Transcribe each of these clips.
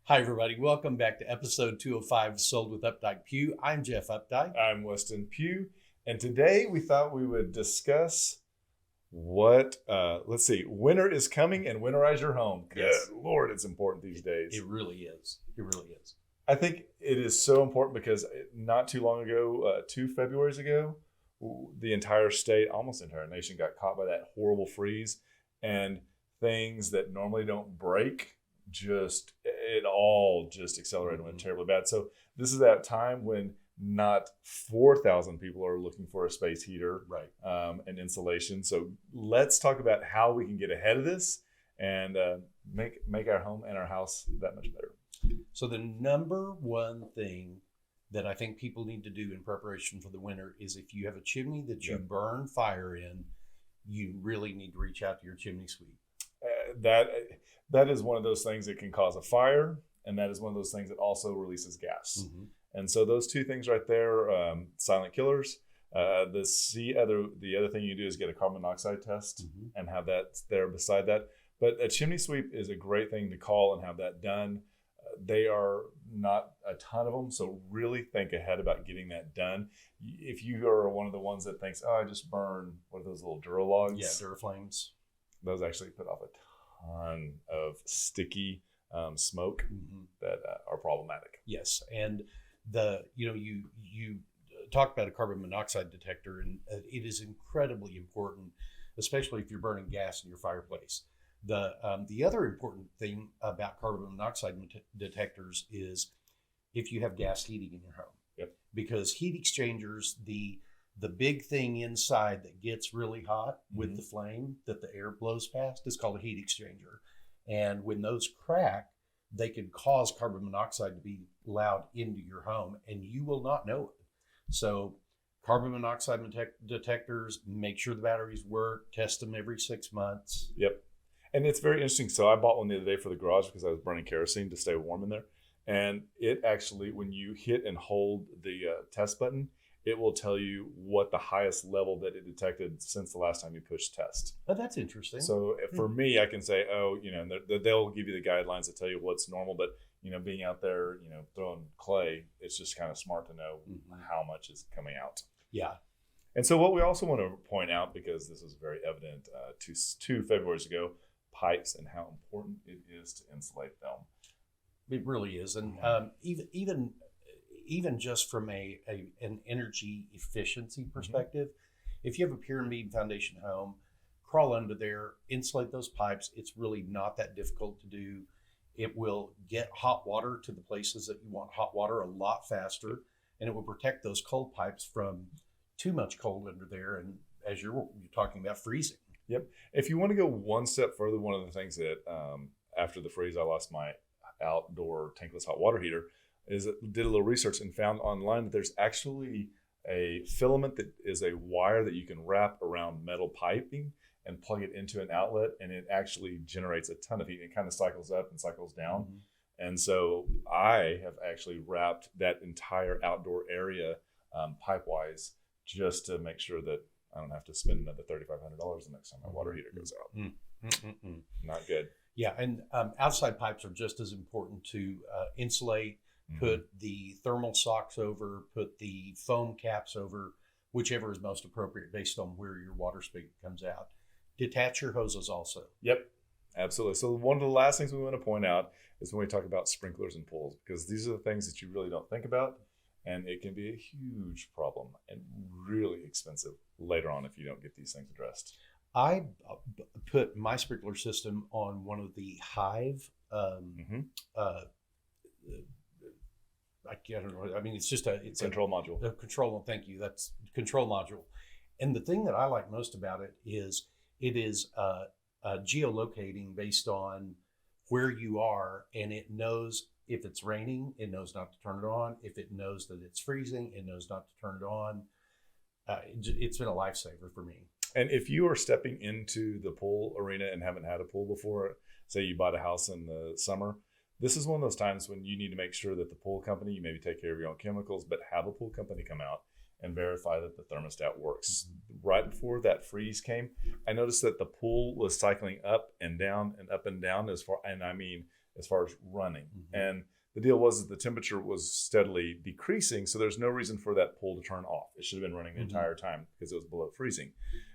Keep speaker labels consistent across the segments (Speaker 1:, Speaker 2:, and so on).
Speaker 1: Hi, everybody. Welcome back to episode 205 Sold with Updike Pugh. I'm Jeff Updike.
Speaker 2: I'm Weston Pugh, and today we thought we would discuss winter is coming and winterize your home. Good
Speaker 1: Yes.
Speaker 2: Lord, it's important these days.
Speaker 1: It really is. It really is.
Speaker 2: I think it is so important because not too long ago, 2 Februarys ago, the entire state, almost the entire nation, got caught by that horrible freeze, and things that normally don't break it all accelerated and went terribly bad. So this is that time when not 4,000 people are looking for a space heater,
Speaker 1: Right.
Speaker 2: And insulation. So let's talk about how we can get ahead of this and make our home and our house that much better.
Speaker 1: So the number one thing that I think people need to do in preparation for the winter is if you have a chimney that you burn fire in, you really need to reach out to your chimney sweep.
Speaker 2: That is one of those things that can cause a fire, and that is one of those things that also releases gas.
Speaker 1: Mm-hmm.
Speaker 2: And so those two things right there, silent killers. The other thing you do is get a carbon monoxide test and have that there beside that. But a chimney sweep is a great thing to call and have that done. They are not a ton of them, so really think ahead about getting that done. If you are one of the ones that thinks, I just burn, what are those little Duralogs?
Speaker 1: Yeah, Duraflames.
Speaker 2: Those actually put off a ton of sticky smoke that are problematic.
Speaker 1: Yes, and you talked about a carbon monoxide detector, and it is incredibly important, especially if you're burning gas in your fireplace. The other important thing about carbon monoxide detectors is if you have gas heating in your home.
Speaker 2: Yep.
Speaker 1: Because heat exchangers, the big thing inside that gets really hot with the flame that the air blows past is called a heat exchanger. And when those crack, they can cause carbon monoxide to be allowed into your home, and you will not know it. So carbon monoxide detectors, make sure the batteries work, test them every 6 months.
Speaker 2: Yep. And it's very interesting. So I bought one the other day for the garage because I was burning kerosene to stay warm in there. And it actually, when you hit and hold the test button, it will tell you what the highest level that it detected since the last time you pushed test.
Speaker 1: Oh, that's interesting.
Speaker 2: So for me, I can say, they'll give you the guidelines that tell you what's normal. But, being out there, throwing clay, it's just kind of smart to know how much is coming out.
Speaker 1: Yeah.
Speaker 2: And so what we also want to point out, because this is very evident 2 Februarys ago, pipes and how important it is to insulate them.
Speaker 1: It really is. And even just from an energy efficiency perspective, if you have a pyramid foundation home, crawl under there, insulate those pipes. It's really not that difficult to do. It will get hot water to the places that you want hot water a lot faster, and it will protect those cold pipes from too much cold under there, and as you're talking about, freezing.
Speaker 2: Yep. If you want to go one step further, one of the things that after the freeze, I lost my outdoor tankless hot water heater, did a little research and found online that there's actually a filament that is a wire that you can wrap around metal piping and plug it into an outlet, and it actually generates a ton of heat. It kind of cycles up and cycles down. And so I have actually wrapped that entire outdoor area pipe-wise just to make sure that I don't have to spend another $3,500 the next time my water heater goes out. Not good.
Speaker 1: Yeah, and outside pipes are just as important to insulate. Put the thermal socks over, put the foam caps over, whichever is most appropriate based on where your water spigot comes out. Detach your hoses also.
Speaker 2: Yep, absolutely. So one of the last things we want to point out is when we talk about sprinklers and pools, because these are the things that you really don't think about, and it can be a huge problem and really expensive later on if you don't get these things addressed.
Speaker 1: I put my sprinkler system on one of the Hive. I don't know. I mean, it's
Speaker 2: Control module.
Speaker 1: A control. Thank you. That's control module. And the thing that I like most about it is geolocating based on where you are, and it knows if it's raining, it knows not to turn it on. If it knows that it's freezing, it knows not to turn it on. It's been a lifesaver for me.
Speaker 2: And if you are stepping into the pool arena and haven't had a pool before, say you bought a house in the summer, this is one of those times when you need to make sure that the pool company, you maybe take care of your own chemicals, but have a pool company come out and verify that the thermostat works. Right before that freeze came, I noticed that the pool was cycling up and down and up and down as far as running.
Speaker 1: Mm-hmm.
Speaker 2: And the deal was that the temperature was steadily decreasing, so there's no reason for that pool to turn off. It should have been running the entire time because it was below freezing.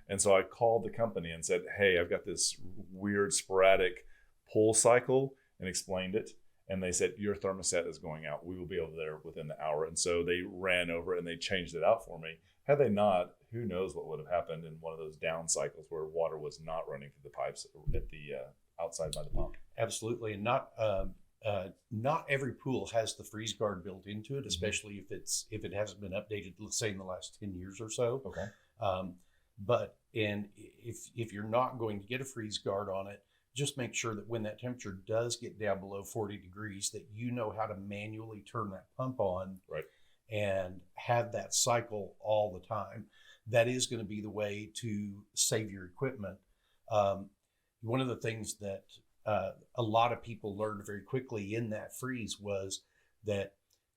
Speaker 2: And so I called the company and said, hey, I've got this weird sporadic pool cycle, and explained it. And they said, your thermostat is going out. We will be over there within the hour. And so they ran over and they changed it out for me. Had they not, who knows what would have happened in one of those down cycles where water was not running through the pipes at the outside by the pump.
Speaker 1: Absolutely. And not every pool has the freeze guard built into it, especially if it hasn't been updated, let's say in the last 10 years or so.
Speaker 2: Okay.
Speaker 1: But if you're not going to get a freeze guard on it, just make sure that when that temperature does get down below 40 degrees, that you know how to manually turn that pump on,
Speaker 2: right,
Speaker 1: and have that cycle all the time. That is going to be the way to save your equipment. One of the things that a lot of people learned very quickly in that freeze was that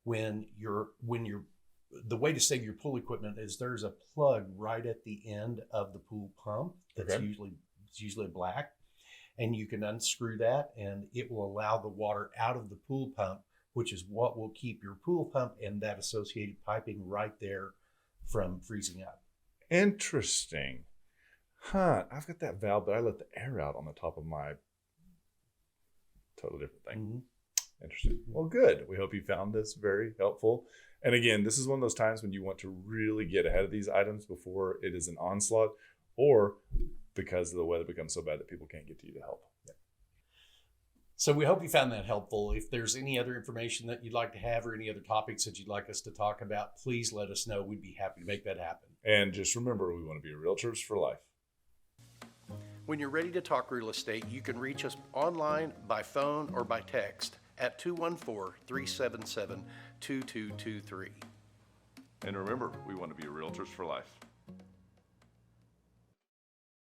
Speaker 1: the way to save your pool equipment is there's a plug right at the end of the pool pump that's usually black, and you can unscrew that and it will allow the water out of the pool pump, which is what will keep your pool pump and that associated piping right there from freezing up.
Speaker 2: Interesting. I've got that valve, but I let the air out on the top of my totally different thing.
Speaker 1: Mm-hmm.
Speaker 2: Interesting. Well, good. We hope you found this very helpful. And again, this is one of those times when you want to really get ahead of these items before it is an onslaught, or because the weather becomes so bad that people can't get to you to help.
Speaker 1: Yeah. So we hope you found that helpful. If there's any other information that you'd like to have or any other topics that you'd like us to talk about, please let us know. We'd be happy to make that happen.
Speaker 2: And just remember, we want to be realtors for life.
Speaker 1: When you're ready to talk real estate, you can reach us online, by phone, or by text at 214-377-2223.
Speaker 2: And remember, we want to be realtors for life.